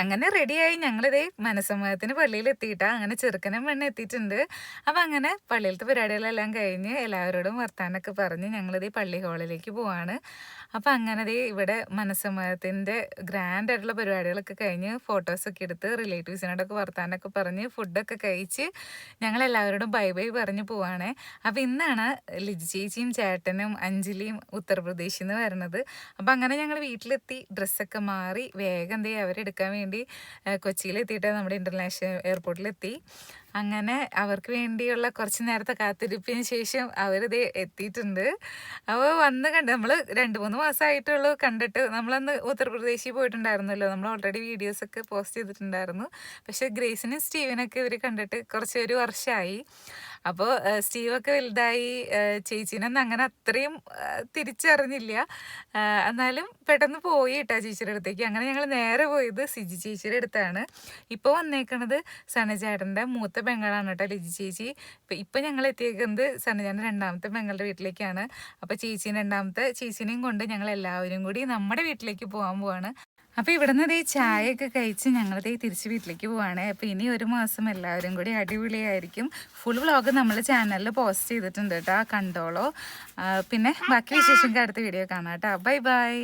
അങ്ങനെ റെഡിയായി ഞങ്ങളിതേ മനസ്സമ്മതത്തിന് പള്ളിയിൽ എത്തിയിട്ടാ. അങ്ങനെ ചെറുക്കനും പെണ്ണ് എത്തിയിട്ടുണ്ട്. അപ്പം അങ്ങനെ പള്ളിയിലത്തെ പരിപാടികളെല്ലാം കഴിഞ്ഞ് എല്ലാവരോടും വർത്താനൊക്കെ പറഞ്ഞ് ഞങ്ങളിതേ പള്ളി ഹാളിലേക്ക് പോവാണ്. അപ്പം അങ്ങനെ ദേ ഇവിടെ മനസ്സമ്മതത്തിൻ്റെ ഗ്രാൻഡ് ആയിട്ടുള്ള പരിപാടികളൊക്കെ കഴിഞ്ഞ് ഫോട്ടോസൊക്കെ എടുത്ത് റിലേറ്റീവ്സിനോടൊക്കെ വർത്താനൊക്കെ പറഞ്ഞ് ഫുഡൊക്കെ കഴിച്ച് ഞങ്ങളെല്ലാവരോടും ബൈ ബൈ പറഞ്ഞ് പോവാണേ. അപ്പം ഇന്നാണ് ലിജി ചേച്ചിയും ചേട്ടനും അഞ്ജലിയും ഉത്തർപ്രദേശിൽ നിന്ന് വരുന്നത്. അപ്പം അങ്ങനെ ഞങ്ങൾ വീട്ടിലെത്തി ഡ്രസ്സൊക്കെ മാറി വേഗം എന്തേ അവരെടുക്കാൻ വേണ്ടി കൊച്ചിയിലെത്തിയിട്ട് നമ്മുടെ ഇൻ്റർനാഷണൽ എയർപോർട്ടിലെത്തി. അങ്ങനെ അവർക്ക് വേണ്ടിയുള്ള കുറച്ച് നേരത്തെ കാത്തിരിപ്പിന് ശേഷം അവരിത് എത്തിയിട്ടുണ്ട്. അപ്പോൾ വന്ന് കണ്ട് നമ്മൾ 2-3 മാസമായിട്ടുള്ളൂ കണ്ടിട്ട്. നമ്മളന്ന് ഉത്തർപ്രദേശിൽ പോയിട്ടുണ്ടായിരുന്നല്ലോ, നമ്മൾ ഓൾറെഡി വീഡിയോസൊക്കെ പോസ്റ്റ് ചെയ്തിട്ടുണ്ടായിരുന്നു. പക്ഷേ ഗ്രേസിനും സ്റ്റീവനൊക്കെ ഇവർ കണ്ടിട്ട് ഒരു വർഷമായി. അപ്പോൾ സ്റ്റീവൊക്കെ വലുതായി, ചേച്ചീനൊന്നും അങ്ങനെ അത്രയും തിരിച്ചറിഞ്ഞില്ല. എന്നാലും പെട്ടെന്ന് പോയി കേട്ടോ ചേച്ചിയുടെ അടുത്തേക്ക്. അങ്ങനെ ഞങ്ങൾ നേരെ പോയത് സിജി ചേച്ചിയുടെ അടുത്താണ്. ഇപ്പോൾ വന്നേക്കണത് സനചേട്ടൻ്റെ മൂത്ത പെങ്ങളാണ് കേട്ടോ ലിജി ചേച്ചി. ഇപ്പം ഞങ്ങൾ എത്തിയേക്കുന്നത് സനചേട്ടൻ്റെ രണ്ടാമത്തെ പെങ്ങളുടെ വീട്ടിലേക്കാണ്. അപ്പോൾ രണ്ടാമത്തെ ചേച്ചീനെയും കൊണ്ട് ഞങ്ങൾ എല്ലാവരും കൂടി നമ്മുടെ വീട്ടിലേക്ക് പോകാൻ പോവാണ്. അപ്പോൾ ഇവിടുന്ന് ദേ ചായയൊക്കെ കഴിച്ച് ഞങ്ങളിതേ തിരിച്ച് വീട്ടിലേക്ക് പോവാണ്. അപ്പോൾ ഇനി 1 മാസം എല്ലാവരും കൂടി അടിപൊളിയായിരിക്കും. ഫുൾ വ്ളോഗ് നമ്മൾ ചാനലിൽ പോസ്റ്റ് ചെയ്തിട്ടുണ്ട് കേട്ടോ, കണ്ടോളൂ. പിന്നെ ബാക്കി വിശേഷം അടുത്ത വീഡിയോ കാണാം കേട്ടോ. Bye bye.